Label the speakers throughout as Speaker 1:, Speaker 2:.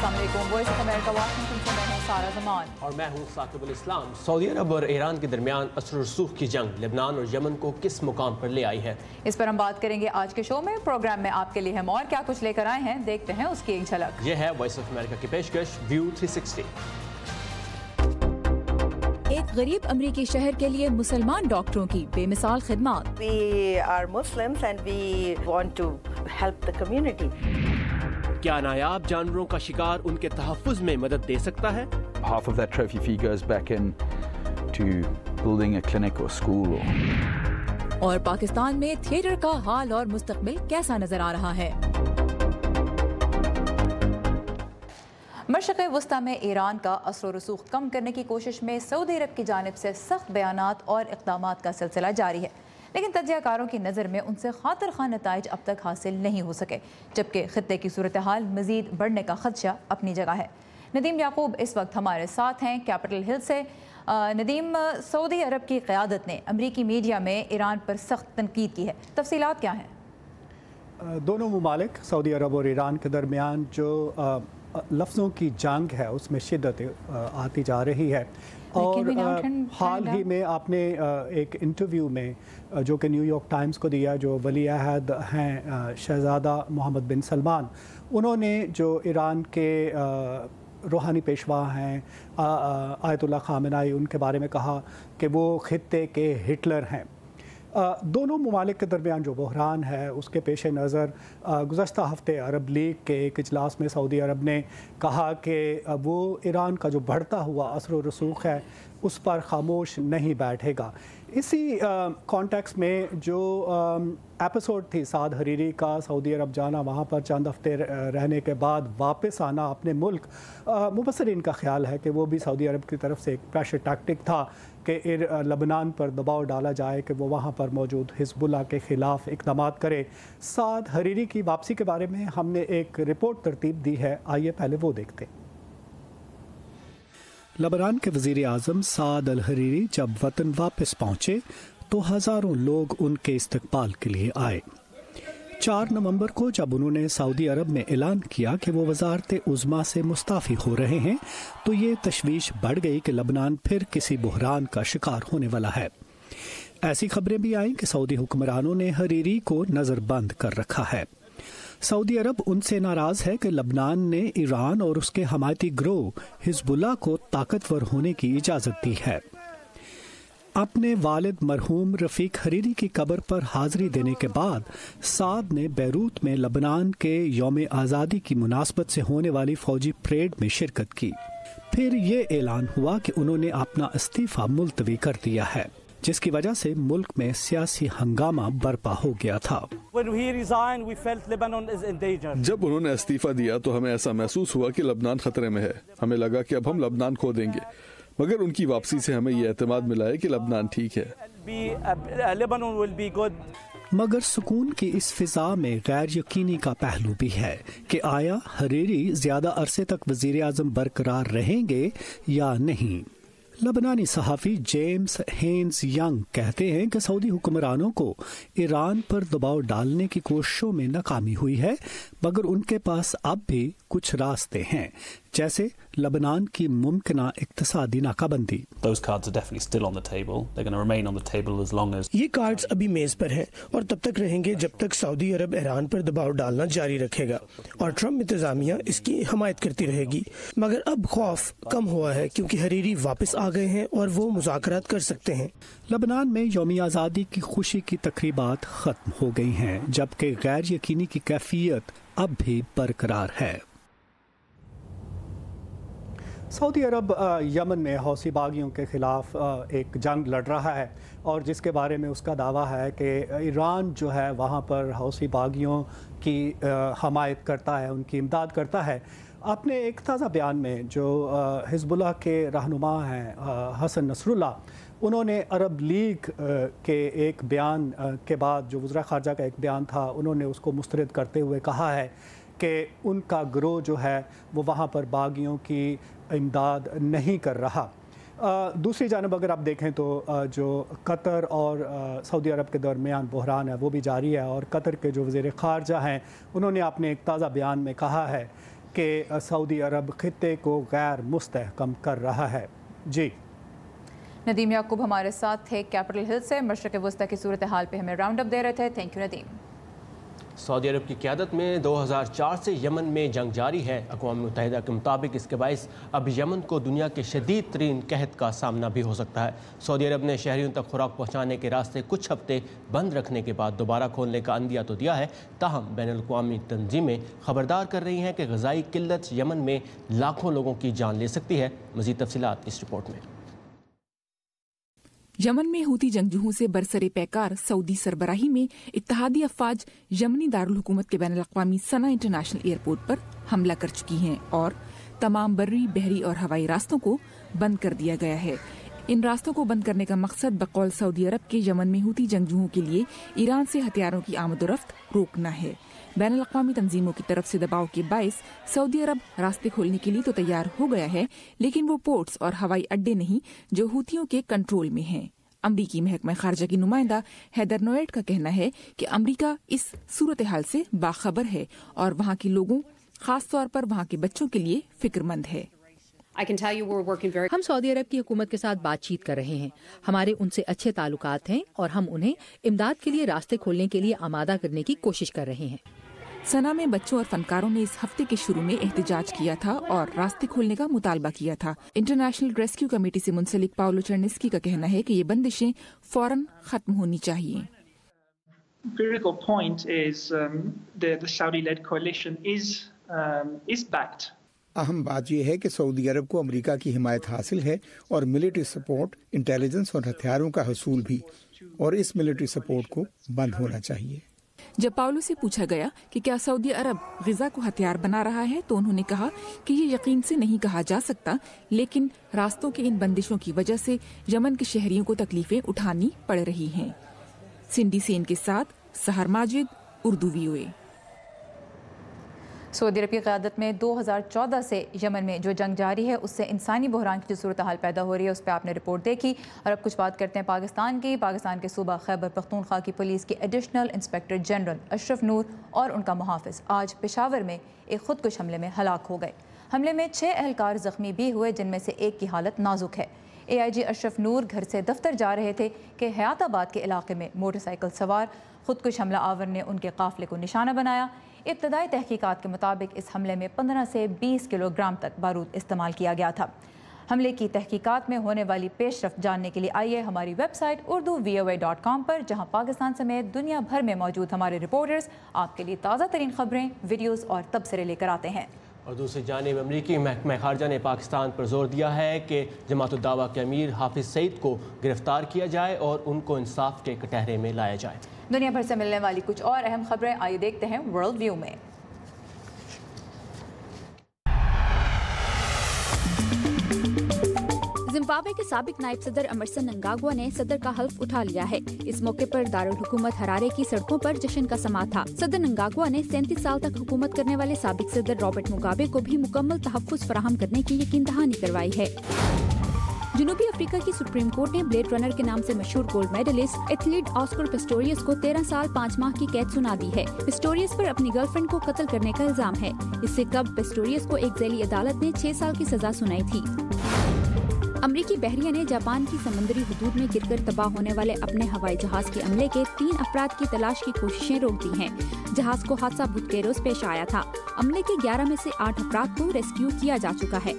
Speaker 1: अस्सलाम वालेकुम। Voice of America Washington से मैं हूं सारा जमान
Speaker 2: और मैं हूं साकिब उल इस्लाम। सऊदी अरब और ईरान के दरमियान असर और रसूख की जंग लेबनान और यमन को किस मुकाम पर ले आई है,
Speaker 1: इस पर हम बात करेंगे आज के शो में। प्रोग्राम में आपके लिए हम और क्या कुछ लेकर आए हैं, देखते हैं उसकी एक झलक।
Speaker 2: यह है वॉइस ऑफ अमेरिका की पेशकश व्यू 360।
Speaker 3: एक गरीब अमरीकी शहर के लिए मुसलमान डॉक्टरों की बेमिसाल खिदमत।
Speaker 4: We are Muslims and we want to help the community.
Speaker 2: क्या नायाब जानवरों का शिकार उनके तहफ़्फ़ुज़ में मदद दे सकता है?
Speaker 5: Half of that trophy fee goes back in to building a clinic or school.
Speaker 3: और पाकिस्तान में थिएटर का हाल और मुस्तकबिल कैसा नजर आ रहा है?
Speaker 1: मशरिक़ वस्ता में ईरान का असर और रसूख कम करने की कोशिश में सऊदी अरब की जानिब से सख्त बयानात और इक़दामात का सिलसिला जारी है, लेकिन तज्ज़ियाकारों की नज़र में उनसे खातिर खा नताइज अब तक हासिल नहीं हो सके, जबकि खित्ते की सूरत हाल मज़ीद बढ़ने का खदशा अपनी जगह है। नदीम याकूब इस वक्त हमारे साथ हैं कैपिटल हिल से। नदीम, सऊदी अरब की क़यादत ने अमरीकी मीडिया में ईरान पर सख्त तनकीद की है, तफसीलात क्या हैं?
Speaker 6: दोनों ममालिक सऊदी अरब और ईरान के दरमियान जो लफ्ज़ों की जंग है उसमें शिद्दत आती जा रही है। और हाल ही में आपने एक इंटरव्यू में जो कि न्यूयॉर्क टाइम्स को दिया, जो वली अहद हैं शहज़ादा मोहम्मद बिन सलमान, उन्होंने जो ईरान के रूहानी पेशवा हैं आयतुल्लाह ख़ामेनेई, उनके बारे में कहा कि वो खित्ते के हिटलर हैं। दोनों ममालिक के दरमियान जो बहरान है उसके पेश नज़र गुज़श्ता हफ़्ते अरब लीग के एक इजलास में सऊदी अरब ने कहा कि वो ईरान का जो बढ़ता हुआ असर व रसूख है उस पर ख़ामोश नहीं बैठेगा। इसी कॉन्टेक्स्ट में जो एपिसोड थी साद हरीरी का, सऊदी अरब जाना, वहाँ पर चंद हफ्ते रहने के बाद वापस आना अपने मुल्क, मुबसरीन का ख्याल है कि वो भी सऊदी अरब की तरफ से एक प्रेशर टैक्टिक था कि लबनान पर दबाव डाला जाए कि वो वहाँ पर मौजूद हिज़्बुल्लाह के ख़िलाफ़ इक़दामात करे। साद हरीरी की वापसी के बारे में हमने एक रिपोर्ट तरतीब दी है, आइए पहले वो देखते हैं। लबनान के वज़ीर आज़म साद अल हरीरी जब वतन वापस पहुँचे तो हज़ारों लोग उनके इस्तकबाल के लिए आए। 4 नवंबर को जब उन्होंने सऊदी अरब में ऐलान किया कि वो वज़ारत उज़्मा से मुस्ताफ़ी हो रहे हैं तो ये तशवीश बढ़ गई कि लबनान फिर किसी बहरान का शिकार होने वाला है। ऐसी खबरें भी आईं कि सऊदी हुक्मरानों ने हरीरी को नज़रबंद कर रखा है। सऊदी अरब उनसे नाराज़ है कि लबनान ने ईरान और उसके हमायती ग्रोह हिज़्बुल्लाह को ताकतवर होने की इजाज़त दी है। अपने वालिद मरहूम रफ़ीक हरीरी की कब्र पर हाज़री देने के बाद साद ने बैरूत में लबनान के यौम आज़ादी की मुनासबत से होने वाली फ़ौजी परेड में शिरकत की। फिर ये ऐलान हुआ कि उन्होंने अपना इस्तीफ़ा मुलतवी कर दिया है, जिसकी वजह से मुल्क में सियासी हंगामा बर्पा हो गया था।
Speaker 7: जब उन्होंने इस्तीफा दिया तो हमें ऐसा महसूस हुआ कि लबनान खतरे में है। हमें लगा कि अब हम लबनान खो देंगे, मगर उनकी वापसी से हमें ये एतमाद मिला है कि लबनान ठीक है।
Speaker 6: मगर सुकून की इस फिजा में गैर यकीनी का पहलू भी है कि आया हरीरी ज्यादा अरसे तक वजीर आज़म बरकरार रहेंगे या नहीं। लबनानी सहाफ़ी जेम्स हेन्स यंग कहते हैं कि सऊदी हुक्मरानों को ईरान पर दबाव डालने की कोशिशों में नाकामी हुई है, मगर उनके पास अब भी कुछ रास्ते हैं, जैसे लबनान की मुमकिना इक्तिसादी नाकाबंदी।
Speaker 8: ये कार्ड्स अभी मेज पर हैं और तब तक रहेंगे जब तक सऊदी अरब ईरान पर दबाव डालना जारी रखेगा और ट्रम्प इंतजामिया इसकी हमायत करती रहेगी। मगर अब खौफ कम हुआ है क्योंकि हरीरी वापस आ गए हैं और वो मुज़ाकरात कर सकते हैं।
Speaker 6: लबनान में यौम आज़ादी की खुशी की तकरीबात ख़त्म हो गई हैं, जबकि गैर यकीनी की कैफियत अब भी बरकरार है। सऊदी अरब यमन में हौसी बागियों के ख़िलाफ़ एक जंग लड़ रहा है और जिसके बारे में उसका दावा है कि ईरान जो है वहाँ पर हौसी बागियों की हमायत करता है, उनकी इमदाद करता है। अपने एक ताज़ा बयान में जो हिज़्बुल्लाह के रहनुमा हैं हसन नसरुल्लाह, उन्होंने अरब लीग के एक बयान के बाद जो वज़ीर ख़ारजा का एक बयान था, उन्होंने उसको मुस्तरद करते हुए कहा है कि उनका गिरोह जो है वो वहाँ पर बागियों की इमदाद नहीं कर रहा। दूसरी जानब अगर आप देखें तो जो कतर और सऊदी अरब के दरमियान बहरान है वो भी जारी है और कतर के जो वज़ीर ख़ारजा हैं उन्होंने अपने एक ताज़ा बयान में कहा है کہ سعودی عرب خطے کو غیر مستحکم کر رہا ہے۔ جی
Speaker 1: ندیم یعقوب ہمارے ساتھ تھے کیپٹل ہل سے، مشرق وسطی کی صورتحال پہ ہمیں راؤنڈ اپ دے رہے تھے۔ Thank you Nadeem.
Speaker 2: سعودی عرب کی قیادت میں 2004 سے یمن میں جنگ جاری ہے۔ اقوام متحدہ کے مطابق اس کے باعث اب یمن کو دنیا کے شدید ترین قحط کا سامنا بھی ہو سکتا ہے۔ سعودی عرب نے شہریوں تک خوراک پہنچانے کے راستے کچھ ہفتے بند رکھنے کے بعد دوبارہ کھولنے کا عندیہ تو دیا ہے، تاہم بین الاقوامی تنظیمیں خبردار کر رہی ہیں کہ غذائی قلت یمن میں لاکھوں لوگوں کی جان لے سکتی ہے۔ مزید تفصیلات اس رپورٹ میں۔
Speaker 3: یمن میں ہوتی جنگجوؤں سے برسر پیکار سعودی سربراہی میں اتحادی افواج یمنی دارالحکومت کے بین الاقوامی صنعا انٹرنیشنل ایئرپورٹ پر حملہ کر چکی ہیں اور تمام بری، بحری اور ہوائی راستوں کو بند کر دیا گیا ہے۔ ان راستوں کو بند کرنے کا مقصد بقول سعودی عرب کے یمن میں ہوتی جنگجوؤں کے لیے ایران سے ہتھیاروں کی آمد و رفت روکنا ہے۔ بین الاقوامی تنظیموں کی طرف سے دباؤ کے باعث سعودی عرب راستے کھولنے کے لیے تو تیار ہو گیا ہے، لیکن وہ پورٹس اور ہوائی اڈے نہیں جو ہوتیوں کے کنٹرول میں ہیں۔ امریکی محکمہ خارجہ کی نمائندہ ہیدر نویٹ کا کہنا ہے کہ امریکہ اس صورتحال سے باخبر ہے اور وہاں کے لوگوں، خاص طور پر وہاں کے بچوں کے لیے فکر مند ہے۔
Speaker 9: ہم سعودی عرب کی حکومت کے ساتھ بات چیت کر رہے ہیں، ہمارے ان سے اچھے تعلقات ہیں اور ہم انہیں امداد کے لیے راستے کھولنے کے لیے آمادہ کرنے کی کوشش کر رہے ہیں۔
Speaker 3: صنعا میں بچوں اور فنکاروں نے اس ہفتے کے شروع میں احتجاج کیا تھا اور راستے کھولنے کا مطالبہ کیا تھا۔ انٹرنیشنل ریسکیو کمیٹی سے منسلک پاولو چرنسکی کا کہنا ہے کہ یہ بندشیں فوراً ختم ہونی چاہیے۔
Speaker 10: Critical point is the Saudi-led coalition is backed.
Speaker 11: اہم بات یہ ہے کہ سعودی عرب کو امریکہ کی حمایت حاصل ہے اور ملٹری سپورٹ، انٹیلیجنس اور ہتھیاروں کا حصول بھی، اور اس ملٹری سپورٹ کو بند ہونا چاہیے۔
Speaker 3: جب پاولو سے پوچھا گیا کہ کیا سعودی عرب غزہ کو ہتھیار بنا رہا ہے تو انہوں نے کہا کہ یہ یقین سے نہیں کہا جا سکتا، لیکن راستوں کی ان بندشوں کی وجہ سے یمن کے شہریوں کو تکلیفیں اٹھانی پڑ رہی ہیں۔ سنڈی سین کے ساتھ سحر ماجد، اردو VOA۔
Speaker 1: سعودی عرب کی قیادت میں 2014 سے یمن میں جو جنگ جاری ہے اس سے انسانی بحران کی جو صورتحال پیدا ہو رہی ہے اس پہ آپ نے رپورٹ دیکھی۔ اور اب کچھ بات کرتے ہیں پاکستان کی۔ پاکستان کے صوبہ خیبر پختونخوا کی پولیس کے ایڈیشنل انسپیکٹر جنرل اشرف نور اور ان کا محافظ آج پشاور میں ایک خودکش حملے میں ہلاک ہو گئے۔ حملے میں 6 اہلکار زخمی بھی ہوئے، جن میں سے ایک کی حالت نازک ہے۔ AIG اشرف نور گھر سے دفتر جا رہے تھے کہ حیات آباد کے علاقے میں موٹر سائیکل سوار خودکش حملہ آور نے ان کے قافلے کو نشانہ بنایا۔ ابتدائی تحقیقات کے مطابق اس حملے میں 15 سے 20 کلو گرام تک بارود استعمال کیا گیا تھا۔ حملے کی تحقیقات میں ہونے والی پیش رفت جاننے کے لیے آئیے ہماری ویب سائٹ urduvoa.com پر، جہاں پاکستان سمیت دنیا بھر میں موجود ہمارے رپورٹرز آپ کے لیے تازہ ترین خبریں، ویڈیوز اور تبصرے لے کر آتے ہیں۔
Speaker 2: اور دوسری جانب امریکی محکمہ خارجہ نے پاکستان پر زور دیا ہے کہ جماعت الدعوہ کے امیر حافظ سعید کو گرفتار کیا جائے اور ان کو انصاف کے کٹہرے میں لایا جائے۔
Speaker 1: دنیا بھر سے ملنے والی کچھ اور اہم خبریں آئیے دیکھتے ہیں ورلڈ ویو میں۔
Speaker 12: زمبابوے کے سابق نائب صدر امرسن مننگاگوا نے صدر کا حلف اٹھا لیا ہے۔ اس موقع پر دارالحکومت ہرارے کی سڑکوں پر جشن کا سما تھا۔ صدر مننگاگوا نے 37 سال تک حکومت کرنے والے سابق صدر رابرٹ موگابے کو بھی مکمل تحفظ فراہم کرنے کی یقین دہانی کروائی ہے۔ جنوبی افریقہ کی سپریم کورٹ نے بلیڈ رنر کے نام سے مشہور gold medalist athlete Oscar Pistorius کو 13 سال 5 ماہ کی قید سنا دی ہے۔ پسٹوریس پر اپنی گرل فرینڈ کو قتل کرنے کا الزام ہے۔ اس سے قبل پسٹوریس کو ایک ذیلی عدالت نے 6 سال کی سزا سنائی تھی۔ امریکی بحریہ نے جاپان کی سمندری حدود میں گر کر تباہ ہونے والے اپنے ہوائی جہاز کے عملے کے 3 افراد کی تلاش کی کوششیں روک دی ہیں۔ جہاز کو حادثہ بدھ کے روز پیش آیا تھا۔ عملے کے 11 میں سے 8 افراد کو ریسکیو کیا جا چکا ہے۔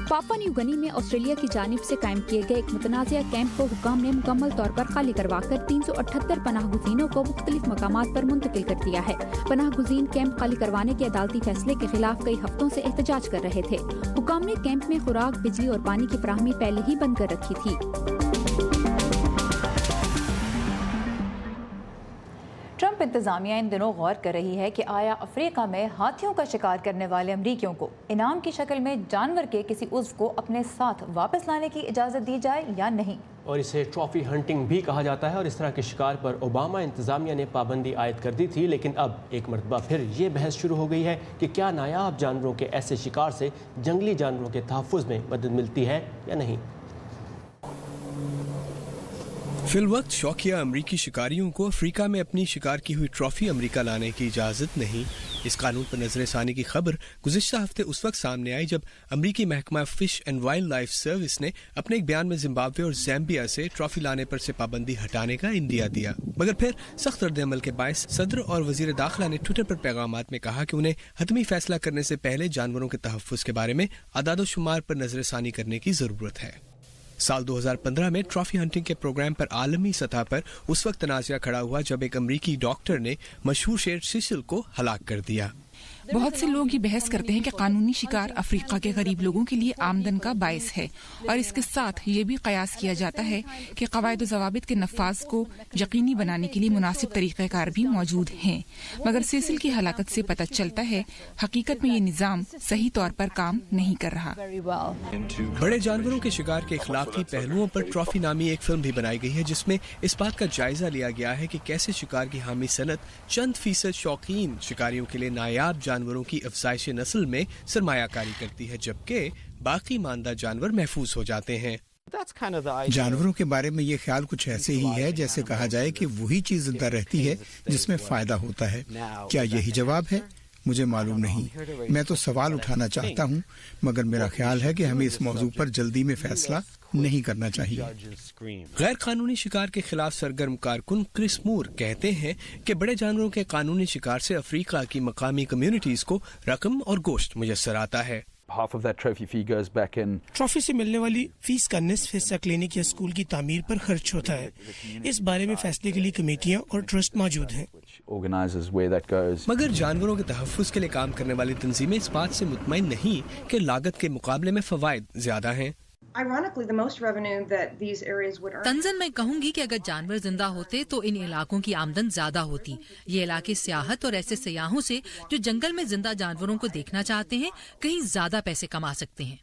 Speaker 12: پاپوا نیو گنی میں آسٹریلیا کی جانب سے قائم کیے گئے ایک متنازعہ کیمپ کو حکام نے مکمل طور پر خالی کروا کر 378 پناہ گزینوں کو مختلف مقامات پر منتقل کر دیا ہے۔ پناہ گزین کیمپ خالی کروانے کے عدالتی فیصلے کے خلاف کئی ہفتوں سے احتجاج کر رہے تھے۔ حکام نے کیمپ میں خوراک، بجلی اور پانی کی فراہمی پہلے ہی بند کر رکھی تھی۔
Speaker 1: ٹرمپ انتظامیہ ان دنوں غور کر رہی ہے کہ آیا افریقہ میں ہاتھیوں کا شکار کرنے والے امریکیوں کو انعام کی شکل میں جانور کے کسی عضو کو اپنے ساتھ واپس لانے کی اجازت دی جائے یا نہیں۔ اور
Speaker 2: اسے ٹرافی ہنٹنگ بھی کہا جاتا ہے، اور اس طرح کے شکار پر اوباما انتظامیہ نے پابندی عائد کر دی تھی، لیکن اب ایک مرتبہ پھر یہ بحث شروع ہو گئی ہے کہ کیا نایاب جانوروں کے ایسے شکار سے جنگلی جانوروں کے تحفظ میں مدد ملتی ہے یا نہیں۔
Speaker 13: फिलवक्त शौकिया अमरीकी शिकारियों को अफ्रीका में अपनी शिकार की हुई ट्रॉफी अमरीका लाने की इजाज़त नहीं। इस कानून पर नजरसानी की खबर गुज़िश्ता हफ्ते उस वक्त सामने आई जब अमरीकी महकमा fish and wild life service ने अपने एक बयान में जिम्बाब्वे और ज़ैम्बिया से ट्रॉफी लाने पर से पाबंदी हटाने का इंदिया दिया, मगर फिर सख्त रद्द-ए-अमल के बायस सदर और वज़ीर दाखिला ने ट्विटर पर पैगामात में कहा कि उन्हें हतमी फैसला करने से पहले जानवरों के तहफ़्फ़ुज़ के बारे में अदाद-ओ-शुमार पर नजरसानी करने की ज़रूरत है। साल 2015 में ट्रॉफी हंटिंग के प्रोग्राम पर आलमी सतह पर उस वक्त तनाज़ा खड़ा हुआ जब एक अमरीकी डॉक्टर ने मशहूर शेर सिसिल को हलाक कर दिया।
Speaker 3: बहुत से लोग ये बहस करते हैं कि कानूनी शिकार अफ्रीका के गरीब लोगों के लिए आमदन का बायस है और इसके साथ ये भी कयास किया जाता है कि क़वायद व ज़वाबित के नफाज को यकीनी बनाने के लिए मुनासिब तरीक़ाकार भी मौजूद हैं, मगर सिसिल की हलाकत से पता चलता है हकीकत में ये निज़ाम सही तौर पर काम नहीं कर रहा।
Speaker 13: बड़े जानवरों के शिकार के इखलाकी पहलुओं पर ट्रॉफी नामी एक फिल्म भी बनाई गई है जिसमें इस बात का जायजा लिया गया है कि कैसे शिकार की हामी सनत चंद फीसद शौकीन शिकारियों के लिए नायाब जानवरों की अफजाइश नस्ल में सरमायाकारी करती है, जबकि बाकी मानदा जानवर महफूज हो जाते हैं।
Speaker 11: जानवरों के बारे में ये ख्याल कुछ ऐसे ही है जैसे कहा जाए कि वही चीज जिंदा रहती है जिसमें फायदा होता है। क्या यही जवाब है? मुझे मालूम नहीं। मैं तो सवाल उठाना चाहता हूँ, मगर मेरा ख्याल है कि हमें इस मौजू पर जल्दी में फैसला नहीं करना चाहिए।
Speaker 13: गैर कानूनी शिकार के खिलाफ सरगर्म कारकुन क्रिस मूर कहते हैं कि बड़े जानवरों के कानूनी शिकार से अफ्रीका की मकामी कम्युनिटीज को रकम और गोश्त मुयस्सर आता है।
Speaker 8: ट्रॉफी से मिलने वाली फीस का निस्फ हिस्सा क्लिनिक या स्कूल की तामीर पर खर्च होता है। इस बारे में फैसले के लिए कमेटियां और ट्रस्ट मौजूद हैं।
Speaker 13: मगर जानवरों के तहफ़्फ़ुज़ के लिए काम करने वाली तंजीमें इस बात से मुतमईन नहीं कि लागत के मुकाबले में फ़वाइद ज्यादा हैं।
Speaker 9: तंजन मैं कहूँगी कि अगर जानवर जिंदा होते तो इन इलाकों की आमदन ज्यादा होती। ये इलाके सियाहत और ऐसे सयाहों से जो जंगल में जिंदा जानवरों को देखना चाहते हैं कहीं ज्यादा पैसे कमा सकते हैं।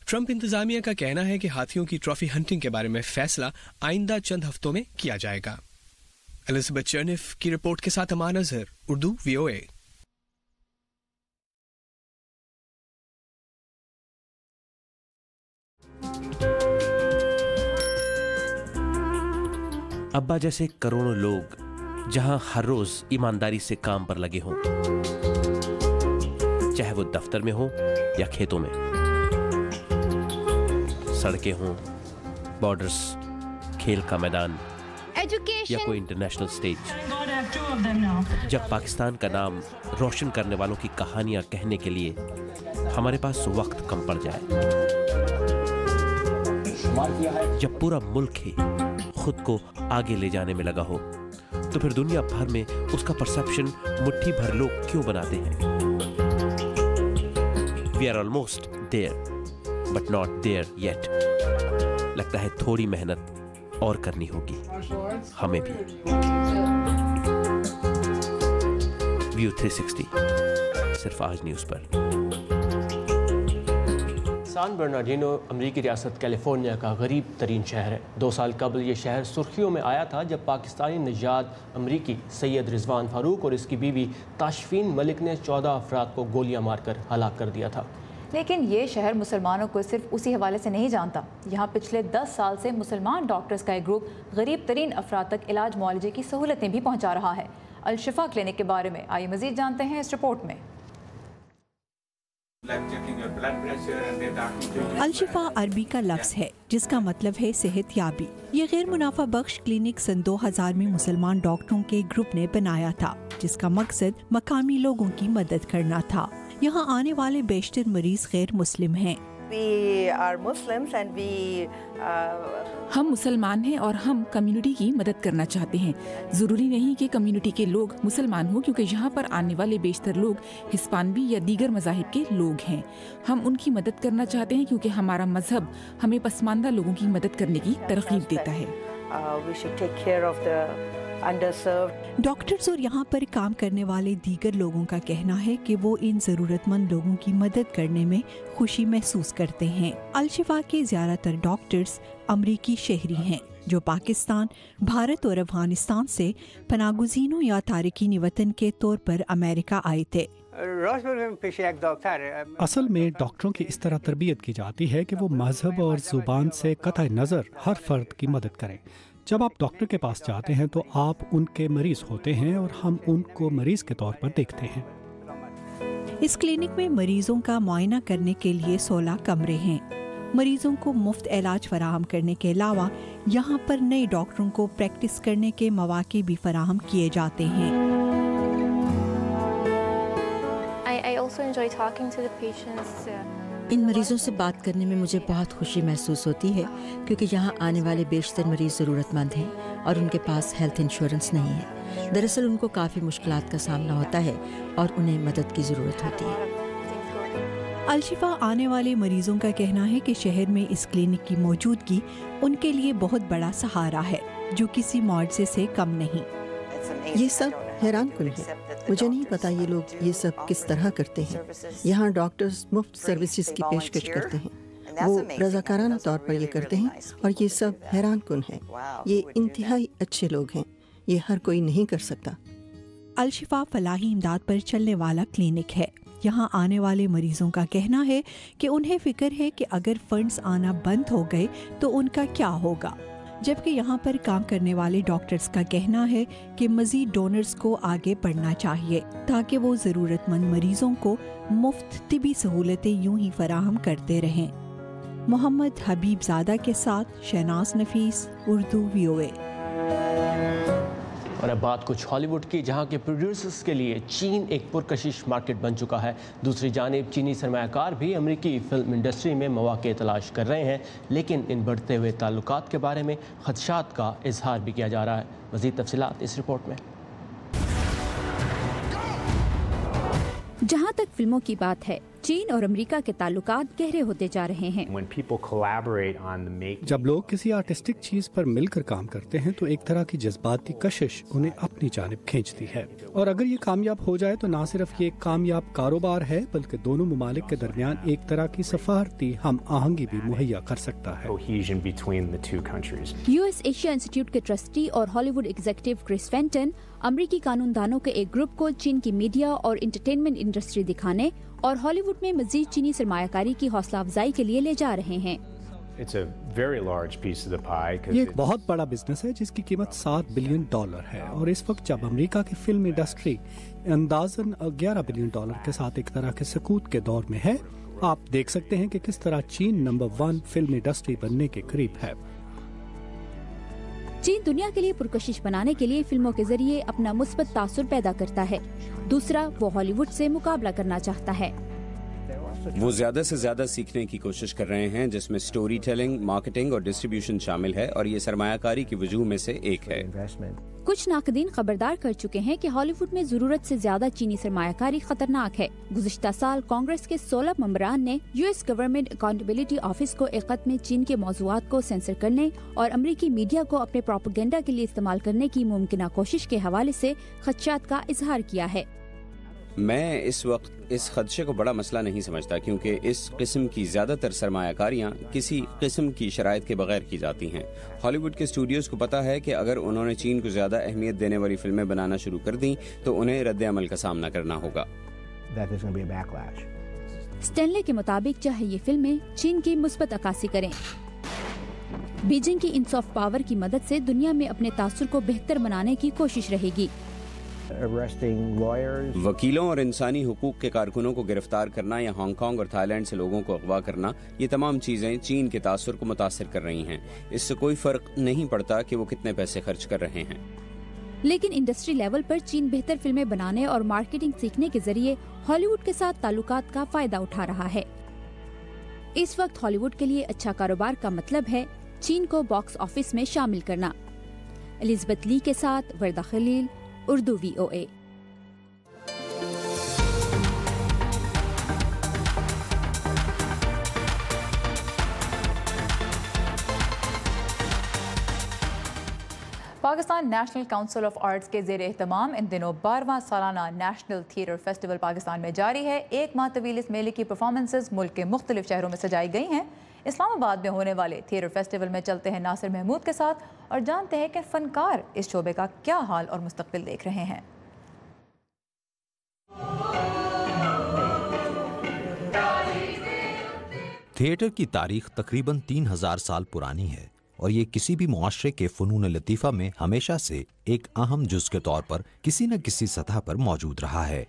Speaker 13: ट्रंप इंतजामिया का कहना है कि हाथियों की ट्रॉफी हंटिंग के बारे में फैसला आइंदा चंद हफ्तों में किया जाएगा। एलिजाबेथ चर्निफ की रिपोर्ट के साथ अमान अजहर, उर्दू VOA।
Speaker 14: अब्बा जैसे करोड़ों लोग जहां हर रोज ईमानदारी से काम पर लगे हों, चाहे वो दफ्तर में हो या खेतों में, सड़कें हों, बॉर्डर्स, खेल का मैदान या कोई इंटरनेशनल स्टेज, जब पाकिस्तान का नाम रोशन करने वालों की कहानियां कहने के लिए हमारे पास वक्त कम पड़ जाए, जब पूरा मुल्क ही खुद को आगे ले जाने में लगा हो, तो फिर दुनिया भर में उसका परसेप्शन मुट्ठी भर लोग क्यों बनाते हैं? We are almost there, but not there yet. लगता है थोड़ी मेहनत और करनी होगी हमें भी। व्यू 360 सिर्फ आज न्यूज़ पर।
Speaker 2: सान बर्नार्डिनो अमरीकी रियासत कैलिफोर्निया का गरीब तरीन शहर है। 2 साल कबल ये शहर सुर्खियों में आया था जब पाकिस्तानी नजाद अमरीकी सैयद रिजवान फारूक और इसकी बीवी ताशफीन मलिक ने 14 अफराद को गोलियां मारकर हलाक कर दिया था।
Speaker 1: लेकिन ये शहर मुसलमानों को सिर्फ उसी हवाले से नहीं जानता। यहाँ पिछले 10 साल से मुसलमान डॉक्टर्स का एक ग्रुप गरीब तरीन अफराद तक इलाज मुआलजे की सहूलतें भी पहुँचा रहा है। अल-शिफा क्लिनिक के बारे में आइए मज़ीद जानते हैं इस रिपोर्ट में।
Speaker 15: अल-शिफा अरबी का लफ्ज़ है जिसका मतलब है सेहत याबी। ये गैर मुनाफा बख्श क्लिनिक सन 2000 में मुसलमान डॉक्टरों के ग्रुप ने बनाया था, जिसका मकसद मकामी लोगों की मदद करना था। यहाँ आने वाले बेशतर मरीज गैर मुस्लिम हैं।
Speaker 3: हम मुसलमान हैं और हम कम्युनिटी की मदद करना चाहते हैं। ज़रूरी नहीं कि कम्युनिटी के लोग मुसलमान हो, क्योंकि यहाँ पर आने वाले बेशतर लोग हिस्पानवी या दीगर मज़ाहिब के लोग हैं। हम उनकी मदद करना चाहते हैं क्योंकि हमारा मजहब हमें पसमानदा लोगों की मदद करने की तरगीब देता है।
Speaker 15: डॉक्टर्स और यहाँ पर काम करने वाले दीगर लोगों का कहना है कि वो इन जरूरतमंद लोगों की मदद करने में खुशी महसूस करते हैं। अल-शिफा के ज़्यादातर डॉक्टर्स अमरीकी शहरी हैं जो पाकिस्तान, भारत और अफगानिस्तान से पनागुज़ीनों या तारिकीन वतन के तौर पर अमेरिका आए थे।
Speaker 6: असल में डॉक्टरों की इस तरह तरबियत की जाती है कि वो मजहब और ज़ुबान से कतई नज़र हर फर्द की मदद करें। जब आप डॉक्टर के पास जाते हैं तो आप उनके मरीज होते हैं और हम उनको मरीज के तौर पर देखते हैं।
Speaker 15: इस क्लिनिक में मरीजों का मुआयना करने के लिए 16 कमरे हैं। मरीजों को मुफ्त इलाज फराहम करने के अलावा यहाँ पर नए डॉक्टरों को प्रैक्टिस करने के मौके भी फराहम किए जाते हैं।
Speaker 16: I also enjoy talking to the patients.
Speaker 17: इन मरीजों से बात करने में मुझे बहुत खुशी महसूस होती है क्योंकि यहाँ आने वाले बेशतर मरीज ज़रूरतमंद हैं और उनके पास हेल्थ इंश्योरेंस नहीं है। दरअसल उनको काफ़ी मुश्किलात का सामना होता है और उन्हें मदद की ज़रूरत होती है।
Speaker 15: अलशिफा आने वाले मरीजों का कहना है कि शहर में इस क्लिनिक की मौजूदगी उनके लिए बहुत बड़ा सहारा है, जो किसी मुआवजे से कम नहीं।
Speaker 18: ये सब हैरान कुन है। मुझे नहीं पता ये लोग ये सब किस तरह करते हैं। यहाँ डॉक्टर्स मुफ्त सर्विसेज की पेशकश करते हैं, वो रज़ाकाराना तौर पर ये करते हैं और ये सब हैरान कुन है। ये इंतहाई अच्छे लोग हैं, ये हर कोई नहीं कर सकता।
Speaker 15: अलशिफा फलाही इमदाद पर चलने वाला क्लिनिक है। यहाँ आने वाले मरीजों का कहना है कि उन्हें फिक्र है कि अगर फंड्स आना बंद हो गए तो उनका क्या होगा, जबकि यहाँ पर काम करने वाले डॉक्टर्स का कहना है कि मज़ीद डोनर्स को आगे बढ़ना चाहिए ताकि वो ज़रूरतमंद मरीजों को मुफ्त तिबी सहूलतें यूं ही फराहम करते रहें। मोहम्मद हबीब ज़ादा के साथ शहनाज नफीस, उर्दू VOA।
Speaker 2: और अब बात कुछ हॉलीवुड की, जहां के प्रोड्यूसर्स के लिए चीन एक पुरकशिश मार्केट बन चुका है। दूसरी जानिब चीनी सरमायाकार भी अमेरिकी फिल्म इंडस्ट्री में मौके तलाश कर रहे हैं, लेकिन इन बढ़ते हुए ताल्लुकात के बारे में खदशात का इजहार भी किया जा रहा है। मज़ीद तफसीलात इस रिपोर्ट में।
Speaker 12: जहां तक फिल्मों की बात है, चीन और अमेरिका के ताल्लुकात गहरे होते जा रहे हैं।
Speaker 6: जब लोग किसी आर्टिस्टिक चीज पर मिलकर काम करते हैं तो एक तरह की जज्बाती कशिश उन्हें अपनी जानिब खींचती है, और अगर ये कामयाब हो जाए तो न सिर्फ ये एक कामयाब कारोबार है बल्कि दोनों ममालिक के दरमियान एक तरह की सफारती हम आहंगी भी मुहैया कर सकता है।
Speaker 12: US एशिया इंस्टीट्यूट के ट्रस्टी और हॉलीवुड एग्जीक्यूटिव क्रिस फेंटन अमेरिकी कानूनदानों के एक ग्रुप को चीन की मीडिया और एंटरटेनमेंट इंडस्ट्री दिखाने और हॉलीवुड में मजीद चीनी सरमायाकारी की हौसला अफजाई के लिए ले जा रहे हैं।
Speaker 6: ये एक बहुत बड़ा बिजनेस है जिसकी कीमत $7 बिलियन है, और इस वक्त जब अमेरिका की फिल्म इंडस्ट्री अंदाजन $11 बिलियन के साथ एक तरह के सकूत के दौर में है, आप देख सकते हैं कि किस तरह चीन नंबर 1 फिल्म इंडस्ट्री बनने के करीब है।
Speaker 12: चीन दुनिया के लिए पुरकशिश बनाने के लिए फिल्मों के जरिए अपना मुस्बत तासुर पैदा करता है। दूसरा, वो हॉलीवुड से मुकाबला करना चाहता है।
Speaker 19: वो ज्यादा से ज्यादा सीखने की कोशिश कर रहे हैं, जिसमें स्टोरी टेलिंग, मार्केटिंग और डिस्ट्रीब्यूशन शामिल है, और ये सरमायाकारी की वजूह में से एक है।
Speaker 12: कुछ नाकदीन खबरदार कर चुके हैं कि हॉलीवुड में जरूरत से ज्यादा चीनी सरमायाकारी खतरनाक है। गुज़िश्ता साल कांग्रेस के 16 मेंबरान ने US गवर्नमेंट अकाउंटेबिलिटी ऑफिस को एक खत में चीन के मौज़ूआत को सेंसर करने और अमेरिकी मीडिया को अपने प्रोपेगेंडा के लिए इस्तेमाल करने की मुमकिन कोशिश के हवाले से खदशात का इजहार किया है।
Speaker 19: मैं इस वक्त इस खदशे को बड़ा मसला नहीं समझता, क्योंकि इस किस्म की ज्यादातर सरमायाकारियाँ किसी किस्म की शराइत के बगैर की जाती हैं। हॉलीवुड के स्टूडियोज को पता है कि अगर उन्होंने चीन को ज्यादा अहमियत देने वाली फिल्में बनाना शुरू कर दी तो उन्हें रद्द अमल का सामना करना होगा।
Speaker 12: स्टैनले के मुताबिक चाहे ये फिल्में चीन की मुस्बत अक्कासी करें, बीजिंग की इन सॉफ्ट पावर की मदद से दुनिया में अपने तासुर को बेहतर बनाने की कोशिश रहेगी।
Speaker 19: वकीलों और इंसानी हुकूक के कारकुनों को गिरफ्तार करना या हांगकांग और थाईलैंड से लोगों को अगवा करना, ये तमाम चीजें चीन के तासुर को मुतासिर कर रही हैं। इससे कोई फर्क नहीं पड़ता कि वो कितने पैसे खर्च कर रहे हैं।
Speaker 12: लेकिन इंडस्ट्री लेवल पर चीन बेहतर फिल्में बनाने और मार्केटिंग सीखने के जरिए हॉलीवुड के साथ ताल्लुकात का फायदा उठा रहा है। इस वक्त हॉलीवुड के लिए अच्छा कारोबार का मतलब है चीन को बॉक्स ऑफिस में शामिल करना। एलिजाबेथ ली के साथ Warda Khalil, Urdu VOA।
Speaker 1: Pakistan national council of arts के ज़ेर एहतमाम इन दिनों 12वां सालाना नेशनल थिएटर फेस्टिवल पाकिस्तान में जारी है। एक माह तवील इस मेले की परफॉर्मेंसेज मुल्क के मुख्तलिफ शहरों में सजाई गई हैं। इस्लामाबाद में होने वाले थिएटर फेस्टिवल में चलते हैं नासिर महमूद के साथ और जानते हैं कि फनकार इस शोबे का क्या हाल और मुस्तकबिल देख रहे हैं।
Speaker 20: थिएटर की तारीख तकरीबन 3000 साल पुरानी है اور یہ کسی بھی معاشرے کے فنون لطیفہ میں ہمیشہ سے ایک اہم جز کے طور پر کسی نہ کسی سطح پر موجود رہا ہے۔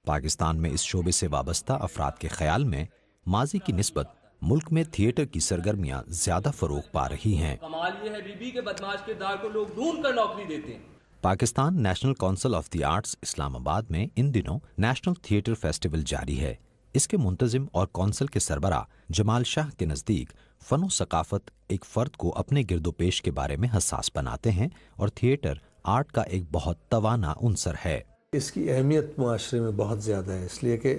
Speaker 20: پاکستان میں اس شعبے سے وابستہ افراد کے خیال میں ماضی کی نسبت ملک میں تھیٹر کی سرگرمیاں زیادہ فروغ پا رہی ہیں۔
Speaker 21: کمال یہ ہے بی بی کے بدماش کردار کو لوگ ڈھونڈ کر نوکری دیتے ہیں۔
Speaker 20: Pakistan national council of the arts Islamabad میں ان دنوں نیشنل تھیٹر فیسٹیول جاری ہے۔ اس کے منتظم اور کونسل کے سربراہ جمال شاہ کے نزدیک فن و ثقافت ایک فرد کو اپنے گرد و پیش کے بارے میں حساس بناتے ہیں اور تھیٹر آرٹ کا ایک بہت توانا عنصر ہے۔
Speaker 22: اس کی اہمیت معاشرے میں بہت زیادہ ہے، اس لیے کہ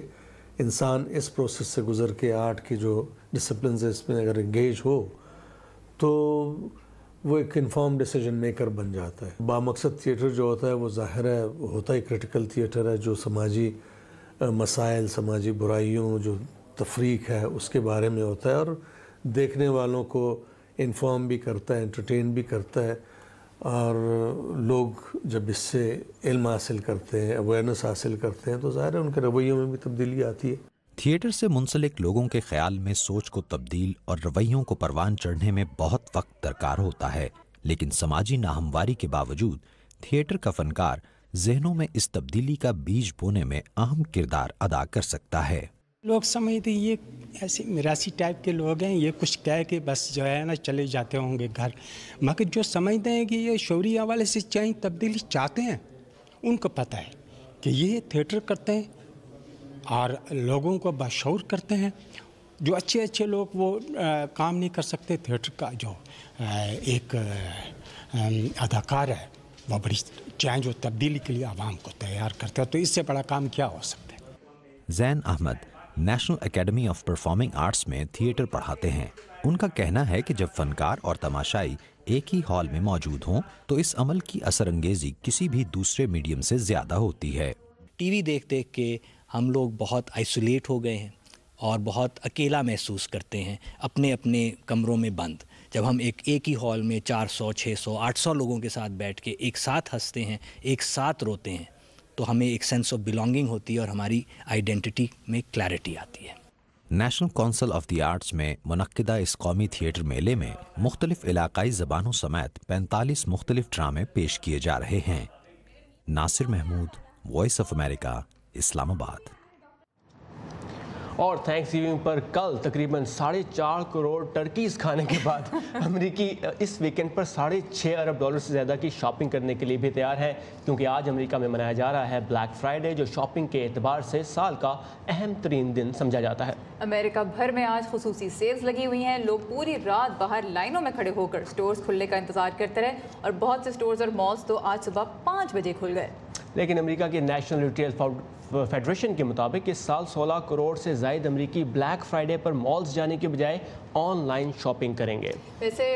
Speaker 22: انسان اس پروسیس سے گزر کے آرٹ کی جو ڈسپلنز اس میں اگر انگیج ہو تو وہ ایک انفارم ڈیسیجن میکر بن جاتا ہے۔ بامقصد تھیٹر جو ہوتا ہے وہ ظاہر ہے ہوتا ہی کریٹیکل تھیٹر ہے، جو سماجی مسائل، سماجی برائیوں، جو تفریق ہے اس کے بارے میں ہوتا ہے اور دیکھنے والوں کو انفارم بھی کرتا ہے، انٹرٹین بھی کرتا ہے، اور لوگ جب اس سے علم حاصل کرتے ہیں، اویئرنس حاصل کرتے ہیں تو ظاہر ہے ان کے رویوں میں بھی تبدیلی آتی ہے۔
Speaker 20: تھیٹر سے منسلک لوگوں کے خیال میں سوچ کو تبدیل اور رویوں کو پروان چڑھنے میں بہت وقت درکار ہوتا ہے، لیکن سماجی ناہمواری کے باوجود تھیٹر کا فنکار ذہنوں میں اس تبدیلی کا بیج بونے میں اہم کردار ادا کر سکتا ہے۔
Speaker 23: لوگ سمجھتے یہ ایسے میراثی ٹائپ کے لوگ ہیں، یہ کچھ کہہ کے بس جو ہے نا چلے جاتے ہوں گے گھر، مگر جو سمجھتے ہیں کہ یہ شعوری حوالے سے چاہیں تبدیلی چاہتے ہیں، ان کو پتہ ہے کہ یہ تھیٹر کرتے ہیں اور لوگوں کو بشعور کرتے ہیں۔ جو اچھے اچھے لوگ وہ کام نہیں کر سکتے، تھیٹر کا جو ایک اداکار ہے وہ بڑی چینج و تبدیلی کے لیے عوام کو تیار کرتا ہے، تو اس سے بڑا کام کیا ہو سکتا ہے۔
Speaker 20: Zain Ahmad national academy of performing arts میں تھیٹر پڑھاتے ہیں۔ ان کا کہنا ہے کہ جب فنکار اور تماشائی ایک ہی ہال میں موجود ہوں تو اس عمل کی اثر انگیزی کسی بھی دوسرے میڈیم سے زیادہ ہوتی ہے۔
Speaker 24: ٹی وی دیکھ دیکھ کے ہم لوگ بہت آئسولیٹ ہو گئے ہیں اور بہت اکیلا محسوس کرتے ہیں، اپنے اپنے کمروں میں بند۔ جب ہم ایک ہی ہال میں 400، 600، 800 لوگوں کے ساتھ بیٹھ کے ایک ساتھ ہنستے ہیں، ایک ساتھ روتے ہیں، تو ہمیں ایک سینس آف بلانگنگ ہوتی ہے اور ہماری آئیڈینٹی میں کلیئرٹی آتی ہے۔
Speaker 20: National council of the arts میں منعقدہ اس قومی تھیٹر میلے میں مختلف علاقائی زبانوں سمیت 45 مختلف ڈرامے پیش کیے جا رہے ہیں۔ ناصر محمود، وائس آف امریکہ، اسلام آباد۔
Speaker 2: اور تھینکس گیونگ پر کل تقریباً 4.5 کروڑ ٹرکیز کھانے کے بعد امریکی اس ویکینڈ پر $6.5 ارب سے زیادہ کی شاپنگ کرنے کے لیے بھی تیار ہے، کیونکہ آج امریکہ میں منایا جا رہا ہے بلیک فرائیڈے، جو شاپنگ کے اعتبار سے سال کا اہم ترین دن سمجھا جاتا ہے۔
Speaker 1: امریکہ بھر میں آج خصوصی سیلز لگی ہوئی ہیں، لوگ پوری رات باہر لائنوں میں کھڑے ہو کر سٹورز کھلنے کا انتظار کرتے رہے، اور بہت سے سٹورز اور مالز تو آج صبح 5 بجے کھل گئے۔
Speaker 2: لیکن امریکہ کی نیشنل ریٹیل فیڈریشن کے مطابق اس سال 16 کروڑ سے زائد امریکی بلیک فرائیڈے پر مالز جانے کے بجائے آن لائن شاپنگ کریں گے۔
Speaker 1: ویسے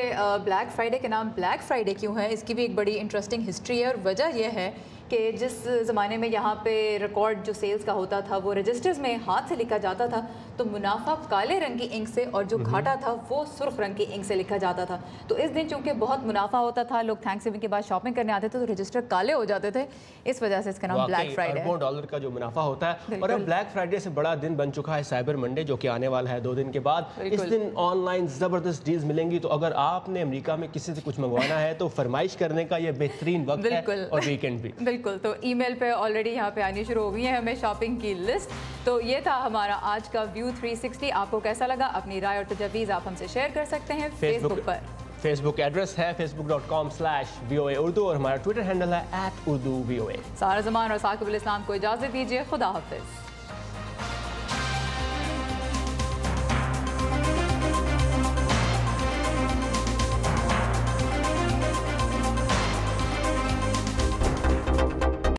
Speaker 1: بلیک فرائیڈے کے نام بلیک فرائیڈے کیوں ہے، اس کی بھی ایک بڑی انٹرسٹنگ ہسٹری ہے، اور وجہ یہ ہے کہ جس زمانے میں یہاں پہ ریکارڈ جو سیلز کا ہوتا تھا وہ رجسٹرز میں ہاتھ سے لکھا جاتا تھا، تو منافع کالے رنگ کی انک سے اور جو گھاٹا تھا وہ سرخ رنگ کی انک سے لکھا جاتا تھا۔ تو اس دن چونکہ بہت منافع ہوتا تھا، لوگ تھینکس گیونگ کے بعد شاپنگ کرنے آتے تھے تو رجسٹر کالے ہو جاتے تھے، اس وجہ سے اس کا نام بلیک فرائیڈے ہے۔
Speaker 2: $1 کا جو منافع ہوتا ہے، اور اب بلیک فرائیڈے سے بڑا دن بن چکا ہے سائبر منڈے، جو کہ آنے والا ہے 2 دن کے بعد۔ اس دن آن لائن زبردست ڈیلز ملیں گی، تو اگر آپ نے امریکہ میں کسی سے کچھ منگوانا ہے تو فرمائش کرنے کا یہ بہترین وقت ہے، اور ویکینڈ بھی۔
Speaker 1: بالکل، تو ای میل پہ آلریڈی یہاں پہ آنی شروع ہو گئی ہے ہمیں شاپنگ کی لسٹ۔ تو یہ تھا ہمارا آج کا ویو 360۔ آپ کو کیسا لگا؟ اپنی رائے اور تجاویز آپ ہم سے شیئر کر سکتے ہیں فیس بک پر۔
Speaker 2: فیس بک ایڈریس ہے facebook.com/VOA اردو، اور ہمارا ٹویٹر ہینڈل ہے @UrduVOA۔
Speaker 1: سارا زمان اور ثاقب الاسلام کو اجازت دیجیے، خدا حافظ۔